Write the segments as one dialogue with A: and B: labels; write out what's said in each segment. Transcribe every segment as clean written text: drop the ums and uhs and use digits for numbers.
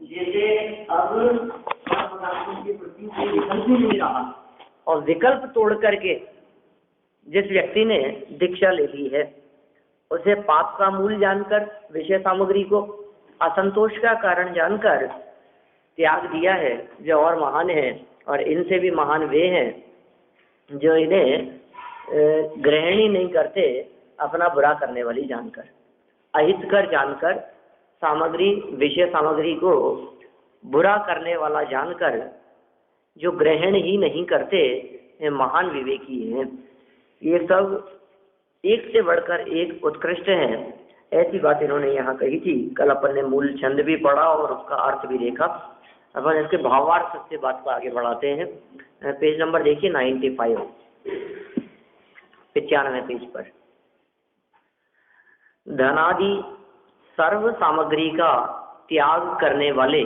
A: जैसे अब पदार्थों के प्रति कोई विकल्प ही नहीं रहा, और विकल्प तोड़ करके जिस व्यक्ति ने दीक्षा ले ली है उसे पाप का मूल जानकर, विषय सामग्री को असंतोष का कारण जानकर त्याग दिया है, जो और महान है। और इनसे भी महान वे हैं जो इन्हें ग्रहण ही नहीं करते, अपना बुरा करने वाली जानकर, अहितकर जानकर, सामग्री विषय सामग्री को बुरा करने वाला जानकर जो ग्रहण ही नहीं करते, ये महान विवेकी हैं। ये सब एक से बढ़कर एक उत्कृष्ट है। ऐसी बात इन्होंने यहाँ कही थी। कल अपन ने मूल छंद भी पढ़ा और उसका अर्थ भी देखा। अपन इसके भावार्थ से बात को आगे बढ़ाते हैं। पेज नंबर देखिए 95, 95 पेज पर। धनादि सर्व सामग्री का त्याग करने वाले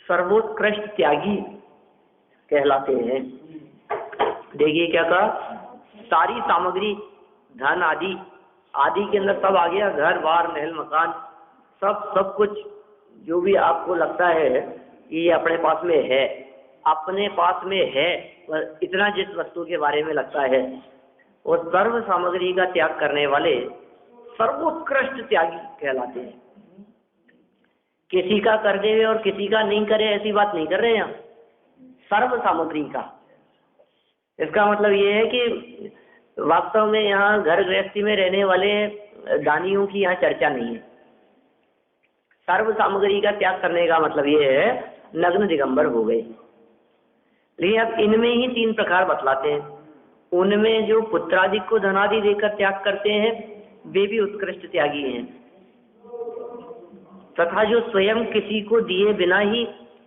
A: सर्वोत्कृष्ट त्यागी कहलाते हैं। देखिए क्या कहा, सारी सामग्री, धन आदि, आदि के अंदर सब आ गया, घर बार महल मकान, सब कुछ जो भी आपको लगता है कि ये अपने पास में है, अपने पास में है, इतना जिस वस्तु के बारे में लगता है, वो सर्व सामग्री का त्याग करने वाले सर्वोत्कृष्ट त्यागी कहलाते हैं। किसी का कर दे और किसी का नहीं करे ऐसी बात नहीं कर रहे हैं, सर्व सामग्री का। इसका मतलब ये है कि वास्तव में यहाँ घर गृहस्थी में रहने वाले दानियों की यहाँ चर्चा नहीं है। सर्व सामग्री का त्याग करने का मतलब ये है नग्न दिगंबर हो गए। लेकिन अब इनमें ही 3 प्रकार बतलाते हैं। उनमें जो पुत्रादि को धनादि देकर त्याग करते हैं वे भी उत्कृष्ट त्यागी हैं, तथा जो स्वयं किसी को दिए बिना ही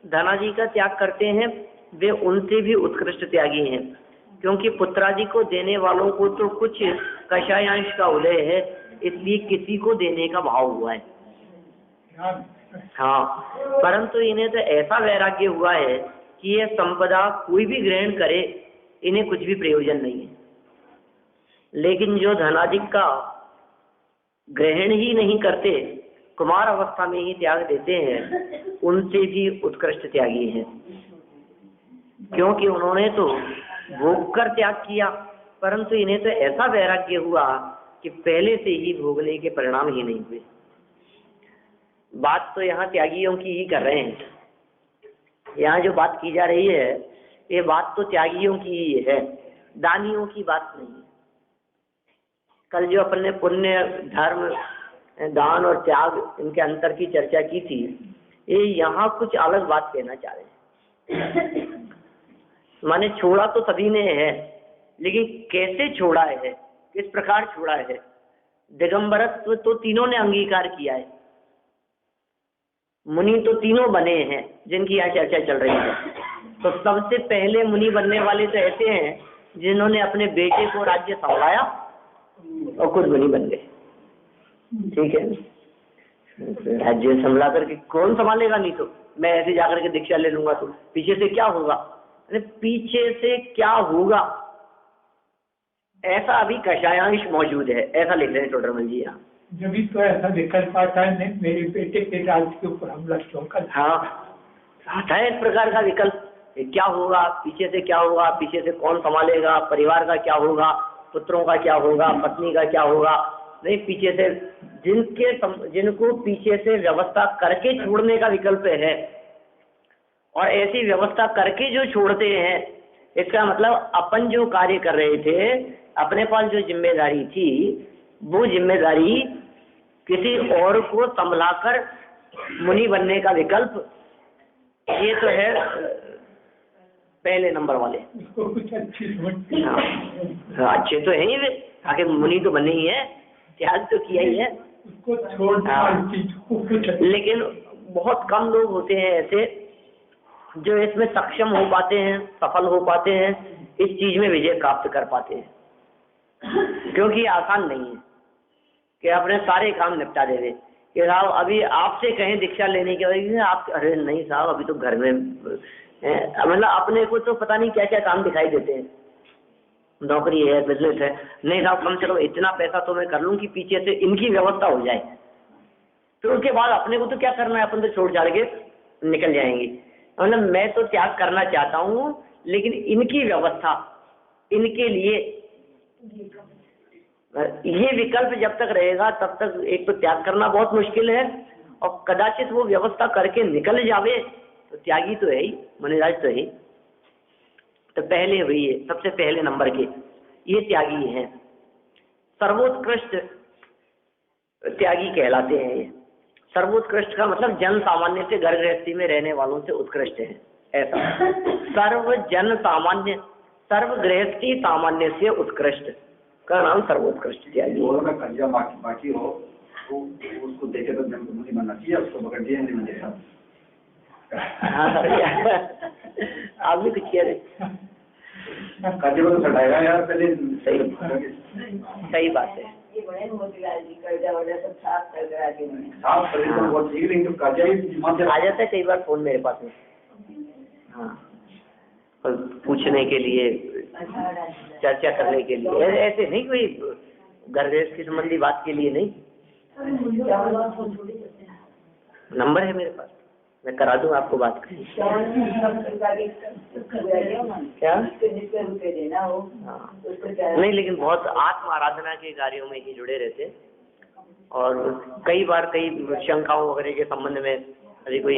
A: धनादि का त्याग करते हैं वे उनसे भी उत्कृष्ट त्यागी हैं। क्योंकि पुत्रादि को देने वालों को तो कुछ कषायांश का उदय है, इसलिए किसी को देने का भाव हुआ है। हाँ, परंतु इन्हें तो ऐसा वैराग्य हुआ है कि ये संपदा कोई भी ग्रहण करे, इन्हें कुछ भी प्रयोजन नहीं है। लेकिन जो धनादि का ग्रहण ही नहीं करते, कुमार अवस्था में ही त्याग देते हैं, उनसे भी उत्कृष्ट त्यागी हैं। क्योंकि उन्होंने तो भोग कर त्याग किया, परंतु इन्हें तो ऐसा वैराग्य हुआ कि पहले से ही भोगने के परिणाम ही नहीं हुए। बात तो यहाँ त्यागियों की ही कर रहे हैं। यहाँ जो बात की जा रही है ये बात तो त्यागियों की ही है, दानियों की बात नहीं है। कल जो अपन ने पुण्य, धर्म, दान और त्याग, इनके अंतर की चर्चा की थी, ये यहाँ कुछ अलग बात कहना चाह रहे हैं। माने छोड़ा तो सभी ने है, लेकिन कैसे छोड़ा है, किस प्रकार छोड़ा है। दिगंबरत्व तो तीनों ने अंगीकार किया है। मुनि तो तीनों बने हैं जिनकी यहाँ चर्चा चल रही है। तो सबसे पहले मुनि बनने वाले तो ऐसे हैं जिन्होंने अपने बेटे को राज्य संभाला और खुद मुनि बन गए। ठीक है, राज्य संभाला करके कौन संभालेगा? नहीं तो मैं ऐसे जाकर के दीक्षा ले लूंगा तो पीछे से क्या होगा? अरे पीछे से क्या होगा ऐसा अभी कषायांश मौजूद है, ऐसा लिख रहे हैं टोडरमल जी यहाँ।
B: जब भी तो ऐसा विकल्प आता है, मेरे बेटे के राज्य के ऊपर हमला क्यों कर।
A: हाँ, आता है इस प्रकार का विकल्प, क्या होगा, पीछे से क्या होगा, पीछे से कौन संभालेगा, परिवार का क्या होगा, पुत्रों का क्या होगा, पत्नी का क्या होगा। नहीं, पीछे से जिनको पीछे से व्यवस्था करके छोड़ने का विकल्प है, और ऐसी व्यवस्था करके जो छोड़ते हैं, इसका मतलब अपन जो कार्य कर रहे थे, अपने पास जो जिम्मेदारी थी, वो जिम्मेदारी किसी और को संभलाकर मुनि बनने का विकल्प, ये तो है पहले नंबर वाले।
B: कुछ अच्छी
A: हाँ, अच्छे तो है ही वे, आगे मुनि तो बने ही है, त्याग तो किया ही है
B: उसको छोड़।
A: लेकिन बहुत कम लोग होते हैं ऐसे जो इसमें सक्षम हो पाते हैं, सफल हो पाते हैं, इस चीज में विजय प्राप्त कर पाते हैं। क्योंकि आसान नहीं है कि अपने सारे काम निपटा दे रहे कि साहब अभी आपसे कहें दीक्षा लेने के वजह आप, अरे नहीं साहब अभी तो घर में, मतलब अपने को तो पता नहीं क्या क्या काम दिखाई देते हैं, नौकरी है, बिजनेस है, नहीं साहब कम से कम इतना पैसा तो मैं कर लूं कि पीछे से इनकी व्यवस्था हो जाए। फिर उसके बाद अपने को तो क्या करना है, अपन तो छोड़ छाड़ के निकल जाएंगे। मतलब मैं तो त्याग करना चाहता हूँ, लेकिन इनकी व्यवस्था, इनके लिए ये विकल्प जब तक रहेगा तब तक एक तो त्याग करना बहुत मुश्किल है, और कदाचित वो व्यवस्था करके निकल जावे तो त्यागी तो है ही, मुनिराज तो है ही। तो पहले हुई है, सबसे पहले नंबर के ये त्यागी हैं, सर्वोत्कृष्ट त्यागी कहलाते हैं। ये सर्वोत्कृष्ट का मतलब जन सामान्य से, घर गृहस्थी में रहने वालों से उत्कृष्ट है, ऐसा। सर्व जन सामान्य, सर्व गृहस्थी सामान्य से उत्कृष्ट का नाम सर्वोत्कृष्ट त्यागी।
C: बाकी हो तो उसको देखे तो नहीं बनना चाहिए, उसको पकड़ दिया नहीं मिलेगा।
A: आप भी कुछ कह रहे?
C: कर्जे को तो सटाएगा यार पहले।
A: सही बात है।
C: साफ कर तो बहुत ठीक, लेकिन कर्जा ही
A: आ जाता है कई बार फोन मेरे पास में, हाँ, और पूछने के लिए, चर्चा करने के लिए, ऐसे नहीं कोई घर गृहस्थी संबंधी बात के लिए नहीं। नंबर है मेरे पास, मैं करा दूं आपको बात करें। क्या? हाँ। नहीं, लेकिन बहुत आत्म आराधना के कार्यों में ही जुड़े रहते, और कई बार कई शंकाओं वगैरह के संबंध में यदि कोई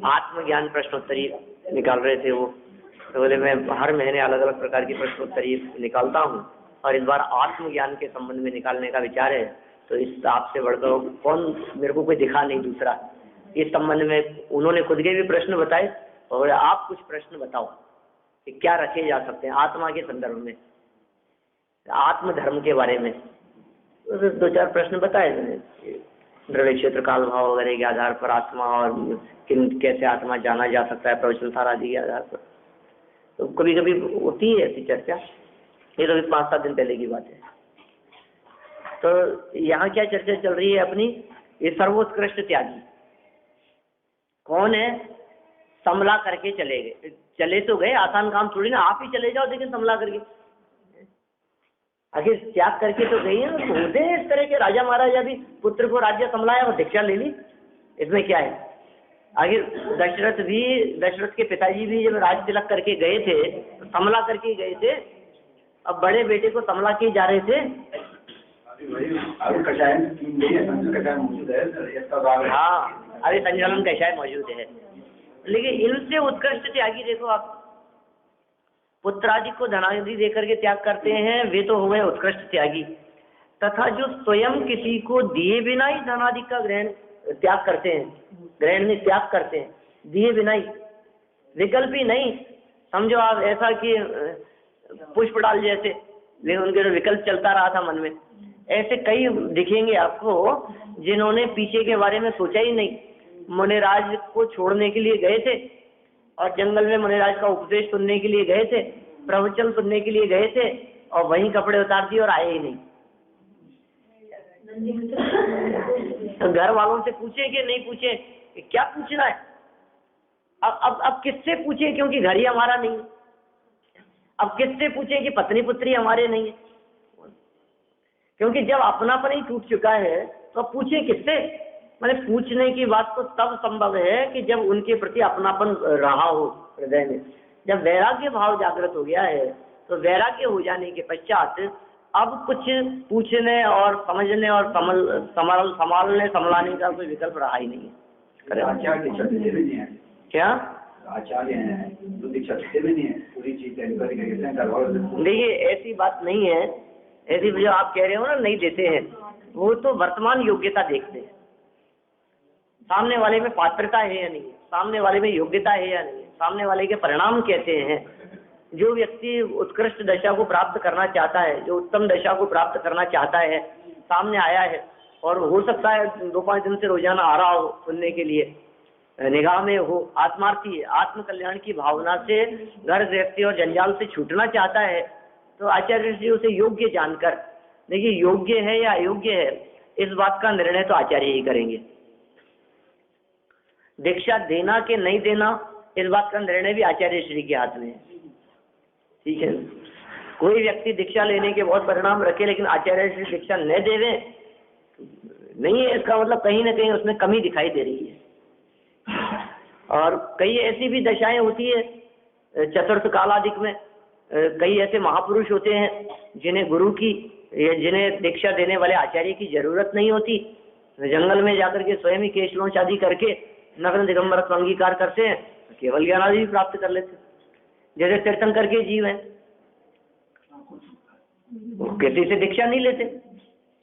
A: आत्मज्ञान प्रश्नोत्तरी निकाल रहे थे वो, तो बोले मैं हर महीने अलग अलग प्रकार की प्रश्नोत्तरी निकालता हूँ, और इस बार आत्मज्ञान के संबंध में निकालने का विचार है, तो इस आपसे बढ़कर कौन, मेरे को कोई दिखा नहीं दूसरा इस संबंध में। उन्होंने खुद के भी प्रश्न बताए, और आप कुछ प्रश्न बताओ कि क्या रखे जा सकते हैं आत्मा के संदर्भ में, आत्मधर्म के बारे में। तो 2-4 प्रश्न बताए मैंने, द्रव्य क्षेत्र काल भाव वगैरह के आधार पर आत्मा, और कैसे आत्मा जाना जा सकता है प्रवचन सार आदि के आधार पर। तो कभी कभी होती है ऐसी चर्चा, ये तो 5-7 दिन पहले की बात है। तो यहाँ क्या चर्चा चल रही है अपनी, ये सर्वोत्कृष्ट त्यागी कौन है? समला करके चले गए, चले तो गए, आसान काम थोड़ी ना, आप ही चले जाओ लेकिन समला करके, आखिर त्याग करके तो गई है। होते हैं इस तरह के, राजा महाराजा भी पुत्र को राज्य समलाया और दीक्षा ले ली, इसमें क्या है? आखिर दशरथ के पिताजी भी जब राज तिलक करके गए थे तो समला करके गए थे, अब बड़े बेटे को समला के जा रहे थे। हाँ, अभी संचालन कषाय मौजूद है, लेकिन इनसे उत्कृष्ट त्यागी देखो आप, पुत्रादि को धनादि देकर के त्याग करते हैं, वे तो हो गए उत्कृष्ट त्यागी। तथा जो स्वयं किसी को दिए बिना ही धनादि का ग्रहण त्याग करते हैं, ग्रहण में त्याग करते हैं, दिए बिना ही, विकल्प ही नहीं। समझो आप ऐसा कि पुष्प डाल जैसे, लेकिन उनके तो विकल्प चलता रहा था मन में। ऐसे कई दिखेंगे आपको जिन्होंने पीछे के बारे में सोचा ही नहीं, मुनिराज को छोड़ने के लिए गए थे और जंगल में मुनिराज का उपदेश सुनने के लिए गए थे, प्रवचन सुनने के लिए गए थे, और वहीं कपड़े उतार दिए और आए ही नहीं। तो घर वालों से पूछे कि नहीं पूछे, कि क्या पूछना है? अब किससे पूछे, क्योंकि घर ही हमारा नहीं है। अब किससे पूछे कि पत्नी पुत्री हमारे नहीं है, क्योंकि जब अपनापन ही टूट चुका है तो अब पूछे किससे? मैंने पूछने की बात तो तब संभव है कि जब उनके प्रति अपनापन रहा हो हृदय में। जब वैराग्य भाव जागृत हो गया है तो वैराग्य हो जाने के पश्चात अब कुछ पूछने और समझने और संभालने संभलाने का कोई विकल्प रहा ही नहीं है। क्या
C: आचार्य हैं तो दीक्षा भी नहीं है, पूरी चीज
A: देखिए ऐसी बात नहीं है। ऐसी जो आप कह रहे हो ना नहीं देते हैं, वो तो वर्तमान योग्यता देखते हैं, सामने वाले में पात्रता है या नहीं, सामने वाले में योग्यता है या नहीं, सामने वाले के परिणाम कैसे हैं। जो व्यक्ति उत्कृष्ट दशा को प्राप्त करना चाहता है, जो उत्तम दशा को प्राप्त करना चाहता है, सामने आया है, और हो सकता है 2-5 दिन से रोजाना आ रहा हो सुनने के लिए, निगाह में हो, आत्मार्थी आत्म कल्याण की भावना से घर गृहस्थी और जंजाल से छूटना चाहता है, तो आचार्य जी उसे योग्य जानकर, देखिए योग्य है या अयोग्य है इस बात का निर्णय तो आचार्य ही करेंगे। दीक्षा देना कि नहीं देना इस बात का निर्णय भी आचार्य श्री के हाथ में है। ठीक है, कोई व्यक्ति दीक्षा लेने के बहुत परिणाम रखे लेकिन आचार्य श्री दीक्षा न देवे, नहीं है, इसका मतलब कहीं ना कहीं उसमें कमी दिखाई दे रही है। और कई ऐसी भी दशाएं होती है चतुर्थ कालादिक में, कई ऐसे महापुरुष होते हैं जिन्हें गुरु की या जिन्हें दीक्षा देने वाले आचार्य की जरूरत नहीं होती, जंगल में जाकर के स्वयं ही केशलों शादी करके नग्न दिगंबर को अंगीकार करते हैं, केवल ज्ञानादि भी प्राप्त कर लेते हैं। जैसे तीर्थंकर के जीव हैं, वो किसी से दीक्षा नहीं लेते,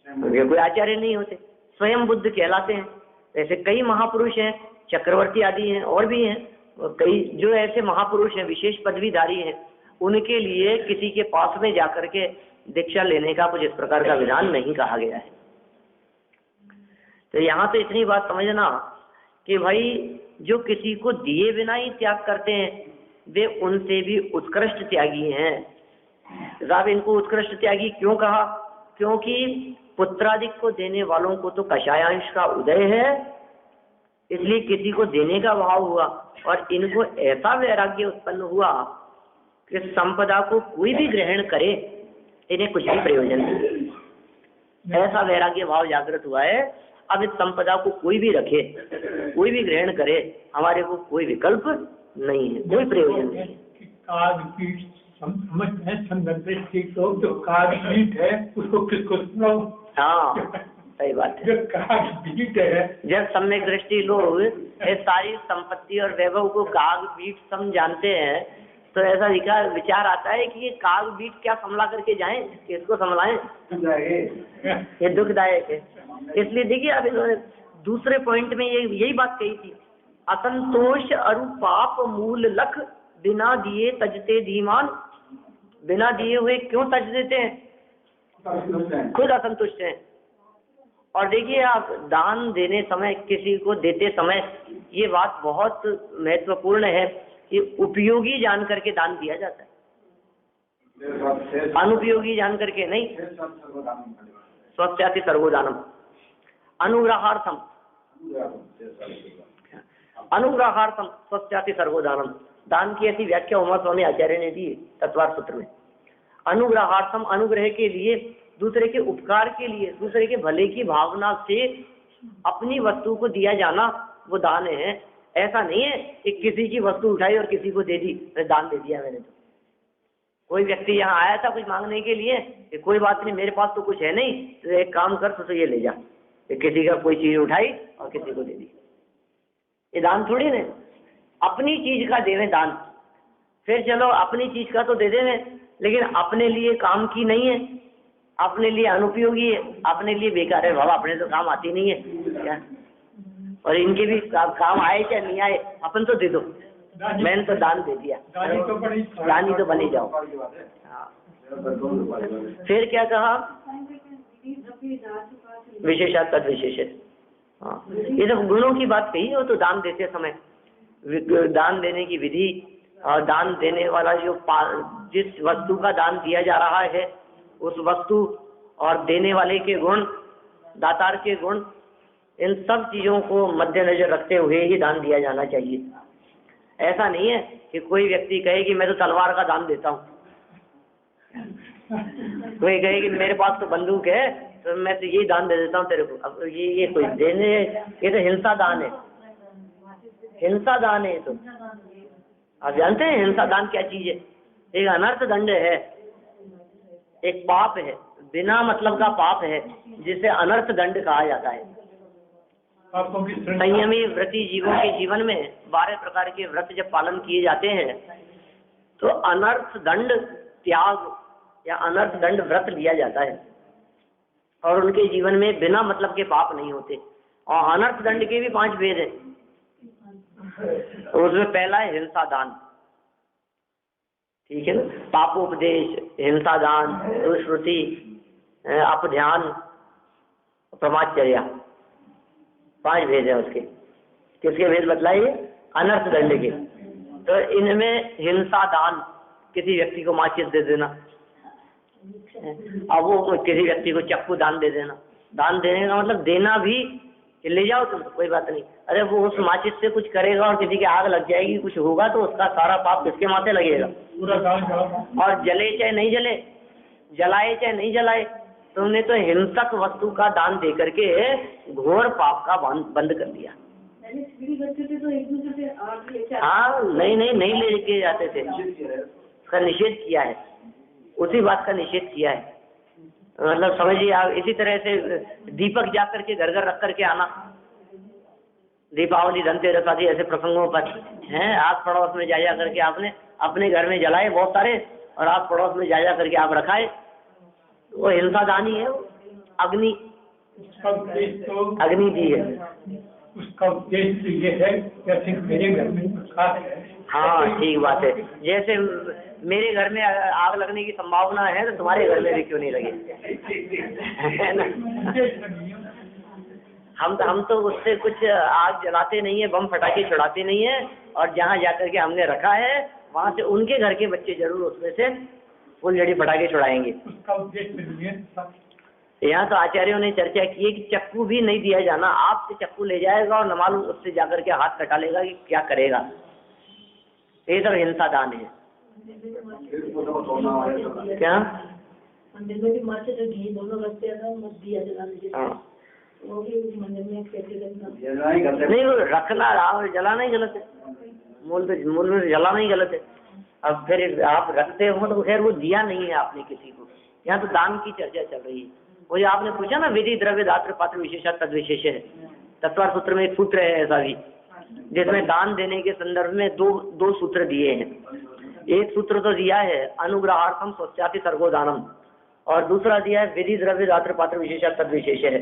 A: वे कोई आचार्य नहीं होते, स्वयं बुद्ध कहलाते हैं। ऐसे कई महापुरुष हैं, चक्रवर्ती आदि हैं, और भी हैं, और कई जो ऐसे महापुरुष हैं विशेष पदवीधारी हैं, उनके लिए किसी के पास में जाकर के दीक्षा लेने का कुछ इस प्रकार का विधान नहीं कहा गया है। तो यहाँ तो इतनी बात समझना कि भाई जो किसी को दिए बिना ही त्याग करते हैं वे उनसे भी उत्कृष्ट त्यागी हैं। साहब इनको उत्कृष्ट त्यागी क्यों कहा? क्योंकि पुत्रादिक को देने वालों को तो कषायांश का उदय है, इसलिए किसी को देने का भाव हुआ, और इनको ऐसा वैराग्य उत्पन्न हुआ कि संपदा को कोई भी ग्रहण करे इन्हें कुछ भी प्रयोजन नहीं। ऐसा वैराग्य भाव जागृत हुआ है, अब इस संपदा को कोई भी रखे, कोई भी ग्रहण करे, हमारे को कोई विकल्प नहीं है, कोई प्रयोजन नहीं है।
B: समझते हैं संदर्भिष्टि लोग, जो कागपीठ है उसको किसको सुनाओ? हाँ
A: सही बात है।
B: जो कागपीठ है,
A: जब सम्यक दृष्टि लोग इस सारी संपत्ति और वैभव को कागपीठ सम जानते हैं, तो ऐसा विचार आता है कि ये कागपीठ क्या संभला करके जाएं, किसको संभलाएं, ये दुखदायक है। इसलिए देखिए अब इन्होंने दूसरे पॉइंट में यही बात कही थी, असंतोष अरु पाप मूल लख बिना दिए तजते धीमान। बिना दिए हुए क्यों तज देते हैं? खुद असंतुष्ट हैं। और देखिए आप दान देने समय, किसी को देते समय ये बात बहुत महत्वपूर्ण है कि उपयोगी जान करके दान दिया जाता है, अनुपयोगी जान करके नहीं। स्वस्याति सर्वोदानम अनुग्रहार्थम, अनुग्रहार्थम स्वस्याति सर्वोदानम। दान की ऐसी व्याख्या उमा स्वामी आचार्य ने दी तत्वार सूत्र में। अनुग्रहार्थम, अनुग्रह के लिए, दूसरे के उपकार के लिए, दूसरे के भले की भावना से अपनी वस्तु को दिया जाना वो दान है। ऐसा नहीं है कि किसी की वस्तु उठाई और किसी को दे दी, दान दे दिया मैंने। तो कोई व्यक्ति यहाँ आया था कुछ मांगने के लिए, कि कोई बात नहीं मेरे पास तो कुछ है नहीं, तो एक काम कर तो ये ले जा, किसी का कोई चीज उठाई और किसी को दे दी, ये दान थोड़ी ना। अपनी चीज का देवे दान, फिर चलो अपनी चीज का तो दे देवे, लेकिन अपने लिए काम की नहीं है, अपने लिए अनुपयोगी है, अपने लिए बेकार है। बाबा अपने तो काम आती नहीं है क्या, और इनके भी काम आए क्या नहीं आए, अपन तो दे दो, मैंने तो दान दे दिया, दानी तो बनी जाओ। हाँ। फिर क्या कहा? विशेषात तद विशेषित। हाँ, ये सब गुणों की बात कही हो। तो दान देते समय दान देने की विधि, और दान देने वाला जो जिस वस्तु का दान दिया जा रहा है उस वस्तु और देने वाले के गुण, दातार के गुण, इन सब चीजों को मद्देनजर रखते हुए ही दान दिया जाना चाहिए। ऐसा नहीं है कि कोई व्यक्ति कहे कि मैं तो तलवार का दान देता हूँ, कोई कहे कि मेरे पास तो बंदूक है तो मैं तो यही दान दे देता हूँ तेरे को। अब ये कोई देने, ये तो हिंसा दान है, हिंसा दान है। तो आप जानते हैं हिंसा दान क्या चीज है? एक अनर्थ दंड है, एक पाप है, बिना मतलब का पाप है, जिसे अनर्थ दंड कहा जाता है। संयमी व्रती जीवों के जीवन में 12 प्रकार के व्रत जब पालन किए जाते हैं तो अनर्थ दंड त्याग या अनर्थ दंड व्रत लिया जाता है, और उनके जीवन में बिना मतलब के पाप नहीं होते। और अनर्थ दंड के भी 5 भेद हैं। उसमें पहला है हिंसा दान, ठीक है ना, पापोपदेश, हिंसा दान, दुष्कृति, अपध्यान, प्रमाचर्या, 5 भेद है उसके। किसके भेद बतलाइए? अनर्थ दंड के। तो इनमें हिंसा दान, किसी व्यक्ति को माचिस दे देना, अब वो किसी व्यक्ति को चक्कू दान दे देना। दान देने का मतलब देना भी, ले जाओ तुम, कोई बात नहीं। अरे वो उस माचिस से कुछ करेगा और किसी की आग लग जाएगी, कुछ होगा तो उसका सारा पाप किसके माथे लगेगा? और जले चाहे नहीं जले, जलाए चाहे नहीं जलाए, तुमने तो हिंसक वस्तु का दान दे करके घोर पाप का बंद कर दिया।
D: बच्चे थे तो एक दूसरे से आगे
A: हाँ, नहीं लेके जाते थे, उसका निषेध किया है, उसी बात का निषेध किया है। मतलब समझिए आप, इसी तरह से दीपक जा करके घर घर रख करके आना, दीपावली, धनतेरस आदि ऐसे प्रसंगों पर हैं, आस पड़ोस में जा करके आपने अपने घर में जलाए बहुत सारे और आस पड़ोस में जा करके आप रखाए, वो हिंसा दानी है, वो अग्नि अग्नि दी है।
B: उसका उद्देश्य ये है जैसे मेरे घर में रखा है।
A: हाँ, ठीक बात है। जैसे मेरे घर में आग लगने की संभावना है तो तुम्हारे घर में भी क्यों नहीं लगे, है ना? हम तो उससे कुछ आग जलाते नहीं है, बम फटाके छुड़ाते नहीं है, और जहाँ जाकर के हमने रखा है वहाँ से उनके घर के बच्चे जरूर उसमें से फुलझड़ी फटाके छुड़ाएंगे।
B: उसका उद्देश्य
A: यहाँ तो आचार्यों ने चर्चा की है कि चक्कू भी नहीं दिया जाना, आपसे चक्कू ले जाएगा और न मालूम उससे जाकर के हाथ कटा लेगा कि क्या करेगा। ये सब हिंसा दान है। क्या
D: मंदिर में भी माचे तो घी दोनों रखते हैं, मत दिया जलाने।
A: हाँ,
D: वो भी उस मंदिर में कैसे
A: नहीं, वो रखना जलाना ही गलत है, मूल में जलाना ही गलत है। अब फिर आप रखते हो तो खैर वो दिया नहीं है आपने किसी को। यहाँ तो दान की चर्चा चल रही है। वो जो आपने पूछा ना, विधि द्रव्य दात्र पात्र विशेषा तद विशेष है, तत्वार सूत्र में एक सूत्र है ऐसा भी, जिसमें दान देने के संदर्भ में दो सूत्र दिए हैं। एक सूत्र तो दिया है अनुग्रहार्थम स्वस्यापि सर्गोदानम, और दूसरा दिया है विधि द्रव्य दात्र पात्र विशेषा तद विशेष है।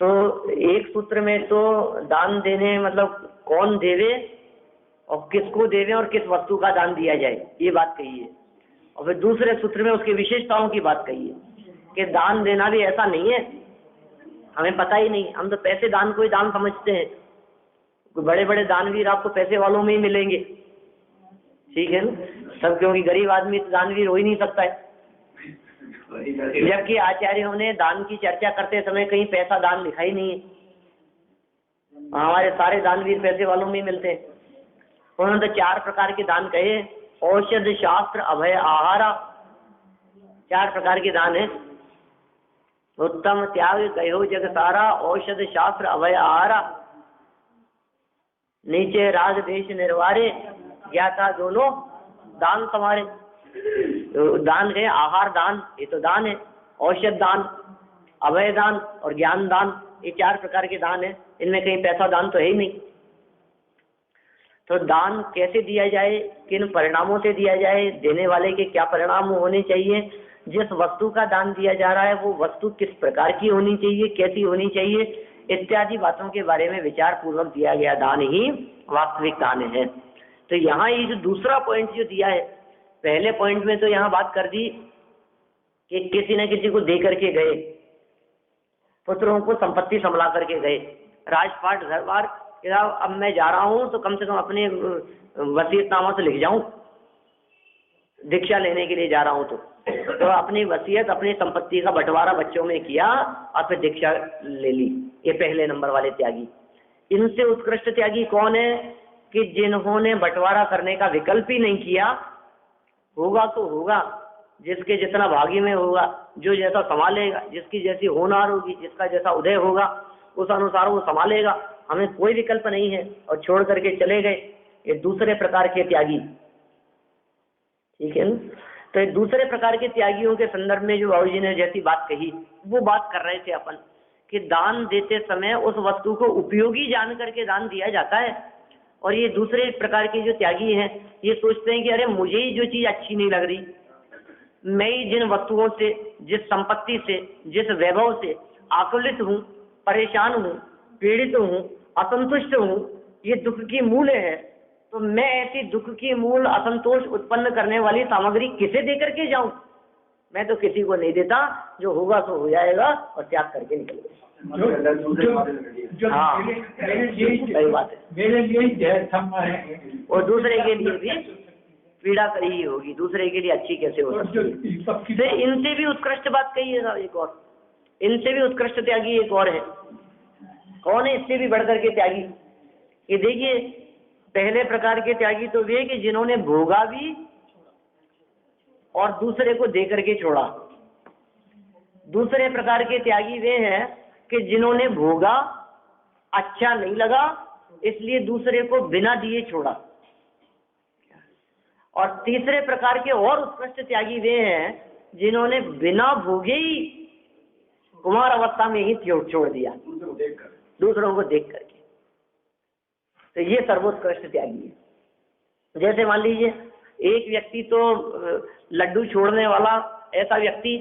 A: तो एक सूत्र में तो दान देने मतलब कौन देवे और किसको देवे और किस वस्तु का दान दिया जाए, ये बात कही है। और फिर दूसरे सूत्र में उसकी विशेषताओं की बात कही है कि दान देना भी ऐसा नहीं है, हमें पता ही नहीं, हम तो पैसे दान को ही दान समझते हैं। बड़े बड़े दानवीर आपको पैसे वालों में ही मिलेंगे, ठीक है ना, सब, क्योंकि गरीब आदमी तो दानवीर हो ही नहीं सकता है। जबकि आचार्यों ने दान की चर्चा करते समय कहीं पैसा दान लिखा ही नहीं है। हमारे सारे दानवीर पैसे वालों में ही मिलते हैं। उन्होंने तो 4 प्रकार के दान कहे, औषध शास्त्र अभय आहारा, 4 प्रकार के दान है। उत्तम त्याग कहो जग सारा, औषध शास्त्र अभय आहारा, नीचे राज देश निर्वारे, ज्ञाता दोनों दान तुम्हारे। तो दान है, आहार दान ये तो दान है, औषध दान, अभय दान और ज्ञान दान, ये 4 प्रकार के दान है। इनमें कहीं पैसा दान तो है ही नहीं। तो दान कैसे दिया जाए, किन परिणामों से दिया जाए, देने वाले के क्या परिणाम होने चाहिए, जिस वस्तु का दान दिया जा रहा है वो वस्तु किस प्रकार की होनी चाहिए, कैसी होनी चाहिए, इत्यादि बातों के बारे में विचार पूर्वक दिया गया दान ही वास्तविक दान है। तो यहाँ ये जो दूसरा पॉइंट जो दिया है, पहले पॉइंट में तो यहाँ बात कर दी कि किसी न किसी को दे करके गए, पुत्रों को संपत्ति संभला करके गए, राजपाट घरबार, अब मैं जा रहा हूँ तो कम से कम अपने वसीयतनामा से लिख जाऊं, दीक्षा लेने के लिए जा रहा हूँ तो अपनी वसीयत, अपनी संपत्ति का बंटवारा बच्चों में किया और फिर दीक्षा ले ली। ये पहले नंबर वाले त्यागी। इनसे उत्कृष्ट त्यागी कौन है कि जिन्होंने बंटवारा करने का विकल्प ही नहीं किया। होगा तो होगा, जिसके जितना भाग्य में होगा, जो जैसा संभालेगा, जिसकी जैसी होनहार होगी, जिसका जैसा उदय होगा उस अनुसार वो संभालेगा। हमें कोई विकल्प नहीं है और छोड़ करके चले गए, ये दूसरे प्रकार के त्यागी, ठीक है ना। तो ये दूसरे प्रकार के त्यागियों के संदर्भ में जो बाबू जी ने जैसी बात कही वो बात कर रहे थे अपन, कि दान देते समय उस वस्तु को उपयोगी जान करके दान दिया जाता है। और ये दूसरे प्रकार के जो त्यागी हैं ये सोचते हैं कि अरे मुझे ही जो चीज अच्छी नहीं लग रही, मैं ही जिन वस्तुओं से, जिस संपत्ति से, जिस वैभव से आकुलित हूँ, परेशान हूँ, पीड़ित हूँ, असंतुष्ट हूँ, ये दुख की मूल है, तो मैं ऐसी दुख की मूल असंतोष उत्पन्न करने वाली सामग्री किसे दे करके जाऊं। मैं तो किसी को नहीं देता, जो होगा सो हो जाएगा और त्याग करके निकल गए। हाँ, सही बात है।
B: मेरे लिए
A: और दूसरे के लिए भी पीड़ा करी ही होगी, दूसरे के लिए अच्छी कैसे हो सकती है। इनसे भी उत्कृष्ट बात कही है साहब एक और, इनसे भी उत्कृष्ट त्यागी एक और है। कौन है इससे भी बढ़कर के त्यागी? ये देखिए, पहले प्रकार के त्यागी तो वे कि जिन्होंने भोगा भी और दूसरे को दे करके छोड़ा। दूसरे प्रकार के त्यागी वे हैं कि जिन्होंने भोगा, अच्छा नहीं लगा, इसलिए दूसरे को बिना दिए छोड़ा। और तीसरे प्रकार के और उत्कृष्ट त्यागी वे हैं जिन्होंने बिना भोगे ही कुमार अवस्था में ही छोड़ दिया, दूसरों को देख करके। तो ये सर्वोत्कृष्ट त्यागी है। जैसे मान लीजिए एक व्यक्ति तो लड्डू छोड़ने वाला ऐसा व्यक्ति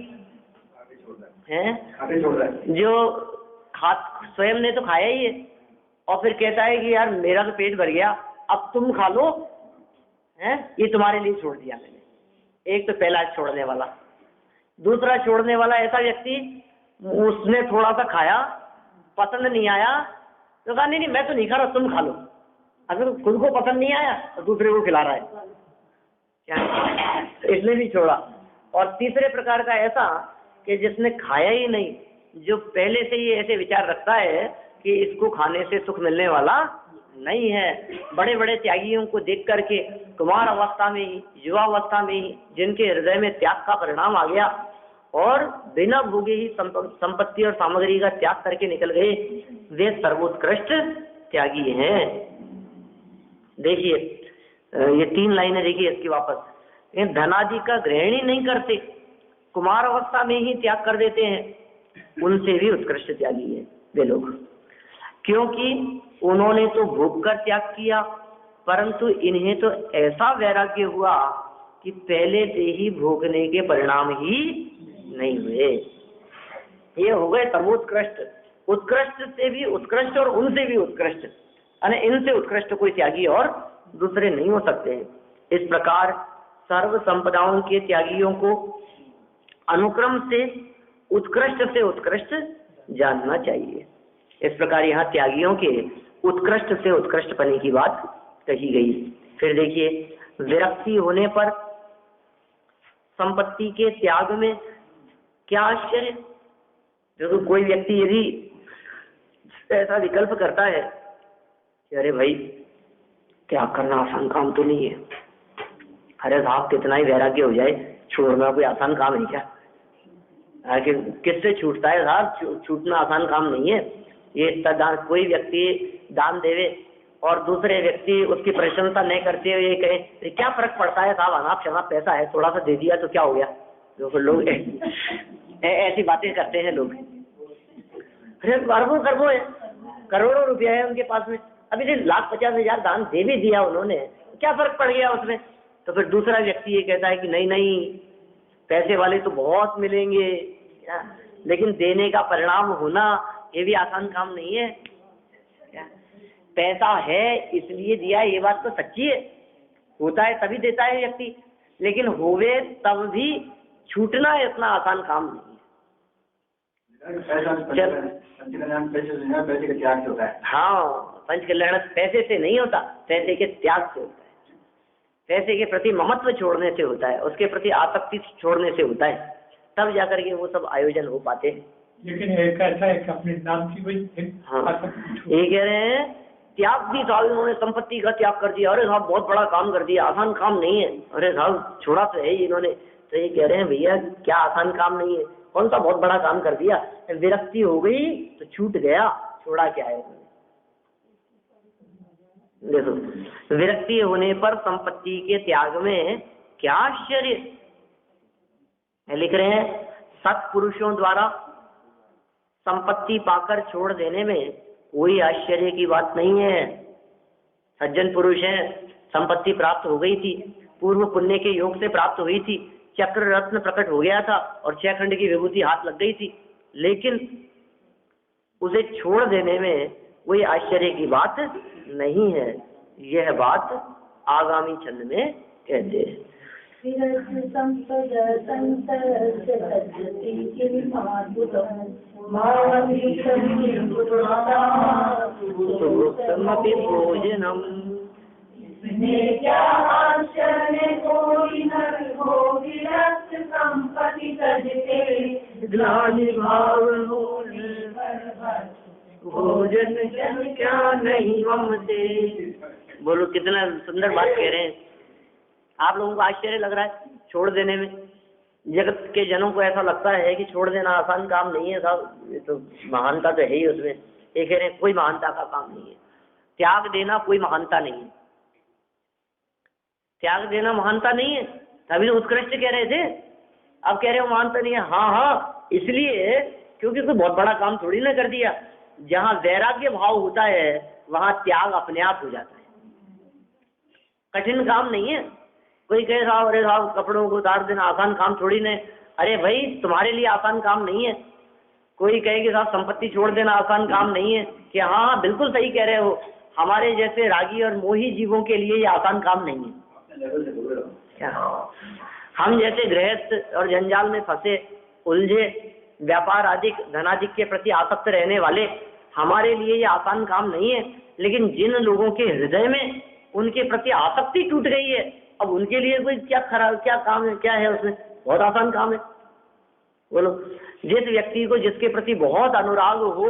A: है जो स्वयं ने तो खाया ही है और फिर कहता है कि यार मेरा तो पेट भर गया, अब तुम खा लो, है ये तुम्हारे लिए छोड़ दिया मैंने। एक तो पहला छोड़ने वाला। दूसरा छोड़ने वाला ऐसा व्यक्ति, उसने थोड़ा सा खाया, पसंद नहीं आया तो कहा नहीं मैं तो नहीं खा रहा, तुम खा लो। अगर खुद को पसंद नहीं आया तो दूसरे को खिला रहा है, क्या इसने भी छोड़ा। और तीसरे प्रकार का ऐसा कि जिसने खाया ही नहीं, जो पहले से ही ऐसे विचार रखता है कि इसको खाने से सुख मिलने वाला नहीं है। बड़े बड़े त्यागियों को देख करके कुमार अवस्था में ही, युवा अवस्था में ही जिनके हृदय में त्याग का परिणाम आ गया और बिना भोगे ही संपत्ति और सामग्री का त्याग करके निकल गए, वे सर्वोत्कृष्ट त्यागी हैं। देखिए ये 3 लाइनें देखिए इसकी वापस। ये धनादि का ग्रहण ही नहीं करते, कुमार अवस्था में ही त्याग कर देते हैं, उनसे भी उत्कृष्ट त्यागी है वे लोग। क्योंकि उन्होंने तो भोग कर त्याग किया, परंतु इन्हें तो ऐसा वैराग्य हुआ कि पहले से ही भोगने के परिणाम ही नहीं हुए। ये हो गए सर्वोत्कृष्ट। उत्कृष्ट से भी उत्कृष्ट और उनसे भी उत्कृष्ट, यानी इनसे उत्कृष्ट कोई त्यागी और दूसरे नहीं हो सकते हैं। इस प्रकार सर्व संपदाओं के त्यागियों को अनुक्रम से उत्कृष्ट जानना चाहिए। इस प्रकार यहाँ त्यागियों के उत्कृष्ट से उत्कृष्ट पने की बात कही गई। फिर देखिए विरक्ति होने पर संपत्ति के त्याग में क्या आश्चर्य। जो कोई व्यक्ति यदि ऐसा विकल्प करता है कि अरे भाई त्याग करना आसान काम तो नहीं है, अरे साहब कितना ही वैराग्य हो जाए, छोड़ना कोई आसान काम है क्या? किससे छूटता है साहब? छूटना आसान काम नहीं है। ये दान, कोई व्यक्ति दान देवे और दूसरे व्यक्ति उसकी प्रशंसा नहीं करते हुए ये कहे क्या फर्क पड़ता है साहब, अनाप शनाप पैसा है, थोड़ा सा दे दिया तो क्या हो गया। जो लोग ऐसी बातें करते हैं लोग, अरे अरबों है, करोड़ों रुपया है उनके पास में, अभी से 1,50,000 दान दे भी दिया उन्होंने, क्या फर्क पड़ गया उसमें। तो फिर दूसरा व्यक्ति ये कहता है कि नहीं पैसे वाले तो बहुत मिलेंगे, लेकिन देने का परिणाम होना ये भी आसान काम नहीं है। पैसा है इसलिए दिया, ये बात तो सच्ची है, होता है तभी देता है व्यक्ति, लेकिन होवे तब भी छूटना इतना आसान काम नहीं है।
C: पैसे का त्याग होता है।
A: हाँ, पंच कल्याण पैसे से नहीं होता, पैसे के त्याग से होता है। पैसे के प्रति ममत्व छोड़ने से होता है, उसके प्रति आसक्ति छोड़ने से होता है, तब जाकर के वो सब आयोजन हो पाते हैं।
B: लेकिन एक ऐसा है कि अपने नाम की वही
A: ये कह रहे हैं त्याग भी साहब, इन्होंने संपत्ति का त्याग कर दिया, अरे साहब बहुत बड़ा काम कर दिया, आसान काम नहीं है। अरे साहब छोड़ा तो है इन्होंने, तो ये कह रहे हैं भैया क्या आसान काम नहीं है, कौन सा बहुत बड़ा काम कर दिया, विरक्ति हो गई तो छूट गया, छोड़ा क्या है। देखो विरक्ति होने पर संपत्ति के त्याग में क्या आश्चर्य। लिख रहे हैं सत्पुरुषों द्वारा संपत्ति पाकर छोड़ देने में कोई आश्चर्य की बात नहीं है। सज्जन पुरुष हैं, संपत्ति प्राप्त हो गई थी, पूर्व पुण्य के योग से प्राप्त हुई थी, चक्र रत्न प्रकट हो गया था और 6 खंड की विभूति हाथ लग गई थी, लेकिन उसे छोड़ देने में कोई आश्चर्य की बात नहीं है। यह बात आगामी छंद में कहते हैं। भोजनम भोजन क्या नहीं ममते। बोलो कितना सुंदर बात कह रहे हैं। आप लोगों को आश्चर्य लग रहा है छोड़ देने में, जगत के जनों को ऐसा लगता है कि छोड़ देना आसान काम नहीं है साहब, ये तो महानता तो है ही उसमें। ये कह रहे हैं कोई महानता का काम नहीं है, त्याग देना कोई महानता नहीं है, त्याग देना महानता नहीं है। तभी तो उत्कृष्ट कह रहे थे, अब कह रहे हो महानता नहीं है। हाँ हाँ, इसलिए क्योंकि कोई बहुत बड़ा काम थोड़ी ना कर दिया। जहाँ वैराग्य भाव होता है वहाँ त्याग अपने आप हो जाता है, कठिन काम नहीं है। कोई कहे साहब अरे साहब कपड़ों को उतार देना आसान काम थोड़ी ना, अरे भाई तुम्हारे लिए आसान काम नहीं है। कोई कहे कि साहब संपत्ति छोड़ देना आसान काम नहीं है, कि हाँ बिल्कुल सही कह रहे हो, हमारे जैसे रागी और मोही जीवों के लिए ये आसान काम नहीं है। क्या हम जैसे गृहस्थ और जंजाल में फंसे उलझे, व्यापार आदि धनाधिक के प्रति आसक्त रहने वाले, हमारे लिए ये आसान काम नहीं है। लेकिन जिन लोगों के हृदय में उनके प्रति आसक्ति टूट गई है, अब उनके लिए कोई क्या खराब क्या काम है, क्या है उसमें, बहुत आसान काम है। बोलो, जिस व्यक्ति को जिसके प्रति बहुत अनुराग हो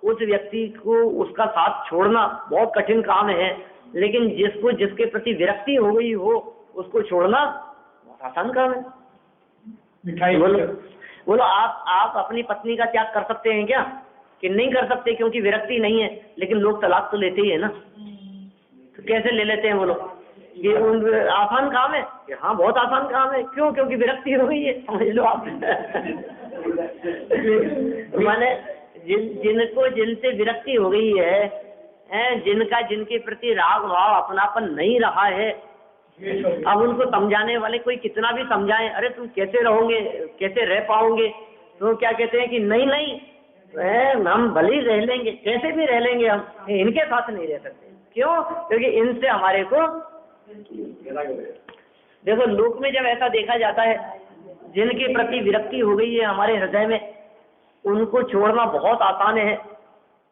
A: उस व्यक्ति को उसका साथ छोड़ना बहुत कठिन काम है, लेकिन जिसको जिसके प्रति विरक्ति हो गई हो उसको छोड़ना बहुत आसान काम है।
B: मिठाई
A: बोलो आप अपनी पत्नी का त्याग कर सकते हैं क्या? कि नहीं कर सकते, क्योंकि विरक्ति नहीं है। लेकिन लोग तलाक तो लेते ही है ना, तो कैसे ले लेते हैं बोलो? ये आसान काम है? हाँ बहुत आसान काम है। क्यों? क्योंकि विरक्ति हो गई है, समझ लो आप। माने जिनको जिनसे विरक्ति हो गई है, जिनका जिनके प्रति राग भाव अपनापन नहीं रहा है, अब उनको समझाने वाले कोई कितना भी समझाएं, अरे तुम कैसे रहोगे, कैसे रह पाओगे, तो क्या कहते हैं कि नहीं नहीं हम भले ही रह लेंगे, कैसे भी रह लेंगे, हम इनके साथ नहीं रह सकते। क्यों? क्योंकि इनसे हमारे को देखो लोक में जब ऐसा देखा जाता है, जिनके प्रति विरक्ति हो गई है हमारे हृदय में, उनको छोड़ना बहुत आसान है।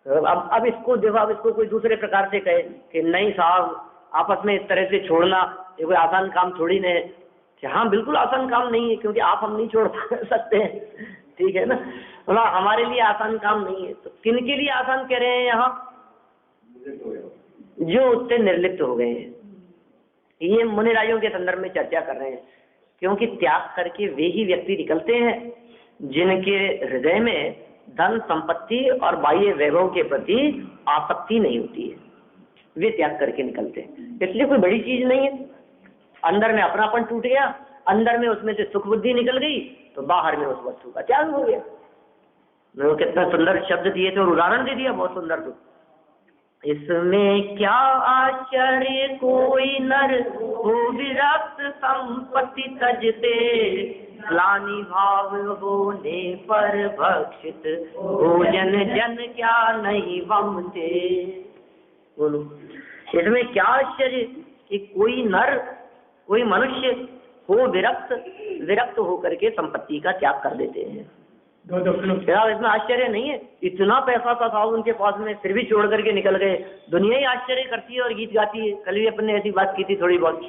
A: अब इसको देखो, अब इसको कोई दूसरे प्रकार से कहे कि नहीं साहब आपस में इस तरह से छोड़ना ये कोई आसान काम थोड़ी नहीं है। हाँ बिल्कुल आसान काम नहीं है, क्योंकि आप हम नहीं छोड़ सकते हैं, ठीक है ना। बोला हमारे लिए आसान काम नहीं है, तो किन के लिए आसान कह रहे हैं यहाँ? जो उससे निर्लिप्त हो गए हैं। ये मुनिराजों के संदर्भ में चर्चा कर रहे हैं, क्योंकि त्याग करके वे ही व्यक्ति निकलते हैं जिनके हृदय में धन संपत्ति और बाह्य वैभव के प्रति आसक्ति नहीं होती है, वे त्याग करके निकलते हैं। इसलिए कोई बड़ी चीज नहीं है। अंदर में अपनापन टूट गया, अंदर में उसमें से सुख बुद्धि निकल गई, तो बाहर में उस वस्तु का त्याग हो गया। तो कितना सुंदर शब्द दिए थे और उदाहरण दे दिया, बहुत सुंदर। तो इसमें क्या आश्चर्य कोई नर हो विरक्त संपत्ति तजते, ग्लानि भाव होने पर भक्षित भोजन जन क्या नहीं वमते। बोलो इसमें क्या आश्चर्य कि कोई नर कोई मनुष्य हो विरक्त होकर के संपत्ति का त्याग कर देते हैं। क्या इसमें आश्चर्य नहीं है? इतना पैसा था उनके पास में, फिर भी छोड़ करके निकल गए। दुनिया ही आश्चर्य करती है और गीत गाती है। कल भी अपन ने ऐसी बात की थी थोड़ी बहुत।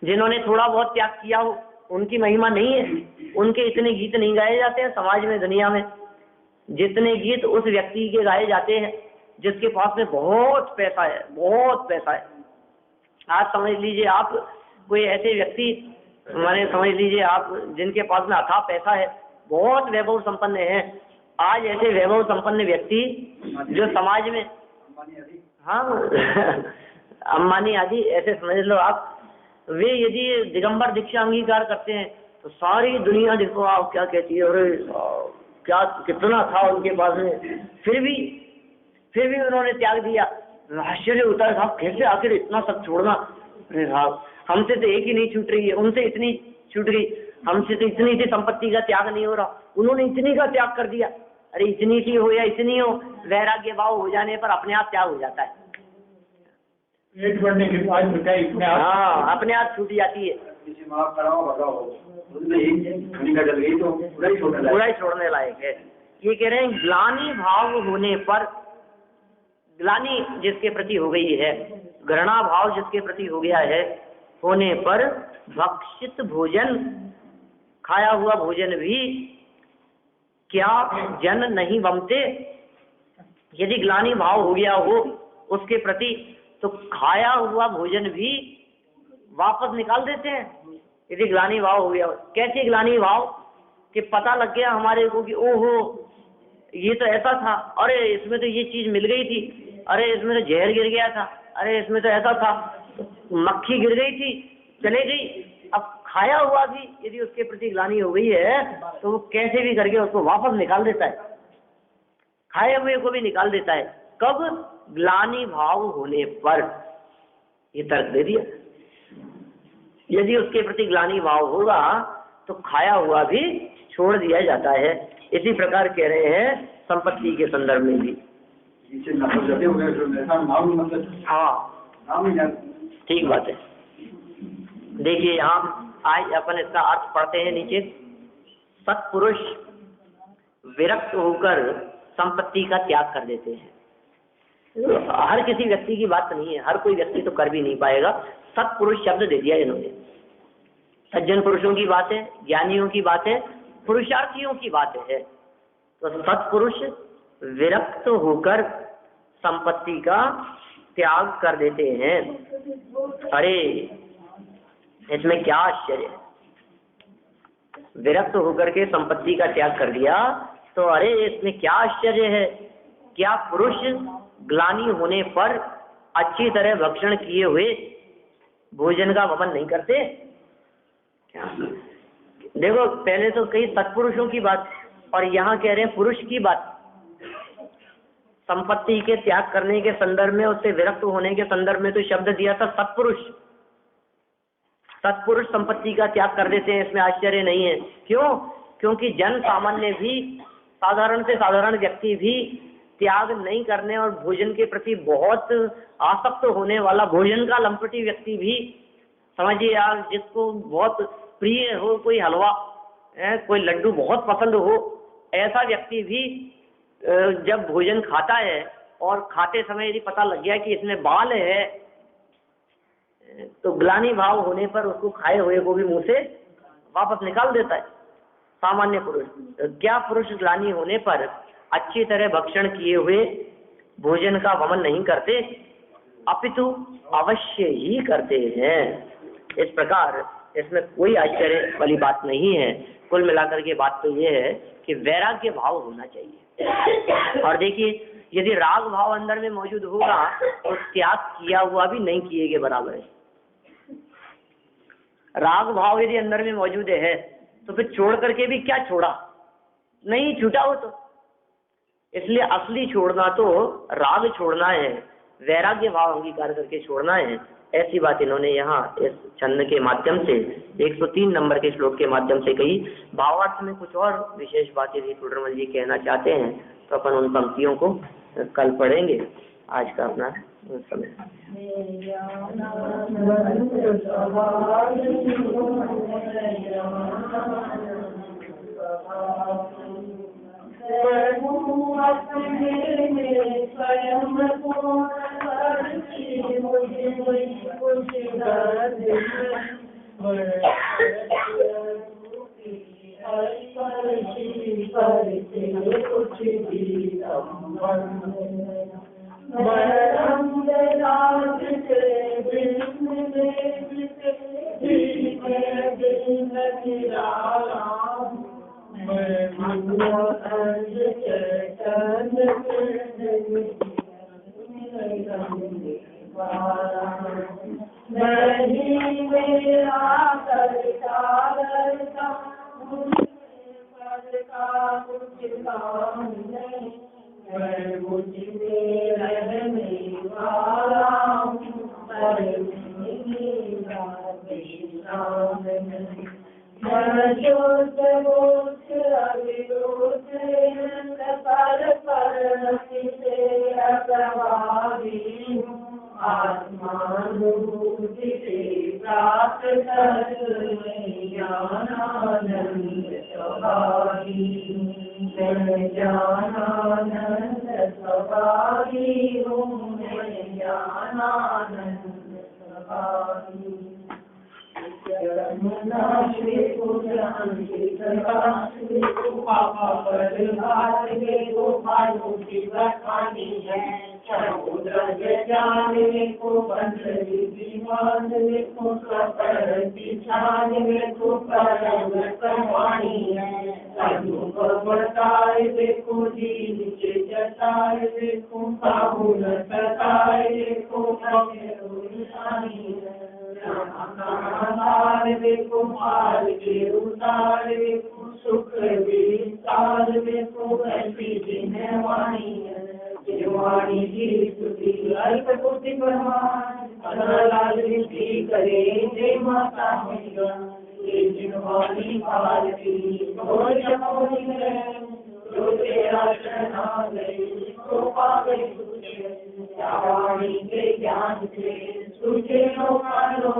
A: जिन्होंने थोड़ा बहुत त्याग किया हो उनकी महिमा नहीं है, उनके इतने गीत नहीं गाए जाते हैं समाज में, दुनिया में। जितने गीत उस व्यक्ति के गाए जाते हैं जिसके पास में बहुत पैसा है, बहुत पैसा है। आज समझ लीजिए आप कोई ऐसे व्यक्ति हमारे, समझ लीजिए आप जिनके पास में अथाह पैसा है, बहुत वैभव संपन्न है। आज ऐसे वैभव संपन्न व्यक्ति जो समाज में, हाँ अंबानी आदि ऐसे समझ लो आप, वे यदि दिगंबर दीक्षा अंगीकार करते हैं तो सारी दुनिया देखो आप क्या कहती है, अरे क्या कितना था उनके पास में, फिर भी उन्होंने त्याग दिया। आश्चर्य होता है साहब कैसे आखिर इतना सब छोड़ना। अरे साहब हमसे तो एक ही नहीं छूट रही है, उनसे इतनी छूट गई, हमसे तो इतनी सी संपत्ति का त्याग नहीं हो रहा, उन्होंने इतनी का त्याग कर दिया। अरे इतनी सी हो या इतनी हो, वैराग्य भाव हो जाने पर अपने आप त्याग हो जाता है।
B: पेट भरने के बाद मिठाई अपने आप,
A: हाँ अपने आप छूट जाती है। पूरा ही छोड़ने लायक है। ये कह रहे हैं ग्लानि भाव होने पर, ग्लानि जिसके प्रति हो गई है, घृणा भाव जिसके प्रति हो गया है, होने पर भक्षित भोजन, खाया हुआ भोजन भी क्या जन नहीं वमते। यदि ग्लानि भाव हो गया हो उसके प्रति, तो खाया हुआ भोजन भी वापस निकाल देते हैं। यदि ग्लानि भाव हो गया, कैसी ग्लानि भाव कि पता लग गया हमारे को कि ओहो ये तो ऐसा था, अरे इसमें तो ये चीज मिल गई थी, अरे इसमें तो जहर गिर गया था, अरे इसमें तो ऐसा था, मक्खी गिर गई थी चले गई। अब खाया हुआ भी यदि उसके प्रति ग्लानि हो गई है तो वो कैसे भी करके उसको वापस निकाल देता है, खाए हुए को भी निकाल देता है। कब? ग्लानि भाव होने पर। ये तर्क दे दिया, यदि उसके प्रति ग्लानि भाव होगा तो खाया हुआ भी छोड़ दिया जाता है। इसी प्रकार कह रहे हैं संपत्ति के संदर्भ में भी। हाँ ठीक बात है। देखिए यहाँ आज अपन इसका अर्थ पढ़ते हैं नीचे। सत्पुरुष विरक्त होकर संपत्ति का त्याग कर देते हैं। हर किसी व्यक्ति की बात नहीं है, हर कोई व्यक्ति तो कर भी नहीं पाएगा। सत्पुरुष शब्द दे दिया इन्होंने। सज्जन पुरुषों की बात है, ज्ञानियों की बात है, पुरुषार्थियों की बात है। तो सत्पुरुष विरक्त होकर संपत्ति का त्याग कर देते हैं। अरे इसमें क्या आश्चर्य है, विरक्त होकर के संपत्ति का त्याग कर दिया तो अरे इसमें क्या आश्चर्य है। क्या पुरुष ग्लानि होने पर अच्छी तरह भक्षण किए हुए भोजन का वमन नहीं करते? देखो पहले तो कई सत्पुरुषों की बात और यहाँ कह रहे हैं पुरुष की बात। संपत्ति के त्याग करने के संदर्भ में, उससे विरक्त होने के संदर्भ में तो शब्द दिया था सत्पुरुष। सत्पुरुष संपत्ति का त्याग कर देते हैं, इसमें आश्चर्य नहीं है। क्यों? क्योंकि जन सामान्य भी, साधारण से साधारण व्यक्ति भी त्याग नहीं करने और भोजन के प्रति बहुत आसक्त होने वाला, भोजन का लंपटी व्यक्ति भी, समझिए यार, जिसको बहुत प्रिय हो कोई हलवा, कोई लड्डू बहुत पसंद हो, ऐसा व्यक्ति भी जब भोजन खाता है और खाते समय यदि पता लग गया कि इसमें बाल है तो ग्लानि भाव होने पर उसको खाए हुए को भी मुंह से वापस निकाल देता है सामान्य पुरुष। क्या पुरुष ग्लानि होने पर अच्छी तरह भक्षण किए हुए भोजन का वमन नहीं करते? अपितु अवश्य ही करते हैं। इस प्रकार इसमें कोई आश्चर्य वाली बात नहीं है। कुल मिलाकर के बात तो ये है कि वैराग्य भाव होना चाहिए। और देखिए यदि राग भाव अंदर में मौजूद होगा तो त्याग किया हुआ भी नहीं किए के बराबर है। राग भाव यदि अंदर में मौजूद है तो फिर छोड़ करके भी क्या छोड़ा, नहीं छूटा हो तो। इसलिए असली छोड़ना तो राग छोड़ना है, वैराग्य भाव अंगीकार करके छोड़ना है। ऐसी बात इन्होंने यहाँ इस छंद के माध्यम से 103 नंबर के श्लोक के माध्यम से कही। भावार्थ में कुछ और विशेष बातें यदि टोडरमल जी कहना चाहते हैं तो अपन उन पंक्तियों को कल पढ़ेंगे। आज का अपना समय
D: ज्ञानानंद नाश देखो ज्ञान के प्रकाश देखो पापा पर घात देखो भाइयों की बखानी है समुद्र ज्ञान देखो बंदरी दीवान देखो सफर की छान देखो परम कहानी है अनुभव बताए देखो जीव के जताए देखो साबुन बताए देखो निशानी है देखो माल के उतार देखो सुख विस्तार देखो ऐसी जिनवाणी है जीवाणी की स्तुति अल्प कोटि ब्रह्मांड लाल विधि करे जय माता मैया ये जिनवाणी भारती जो तेरा शरणागति तो पावे तुझे वाणी के ज्ञान से तुझे लोकालो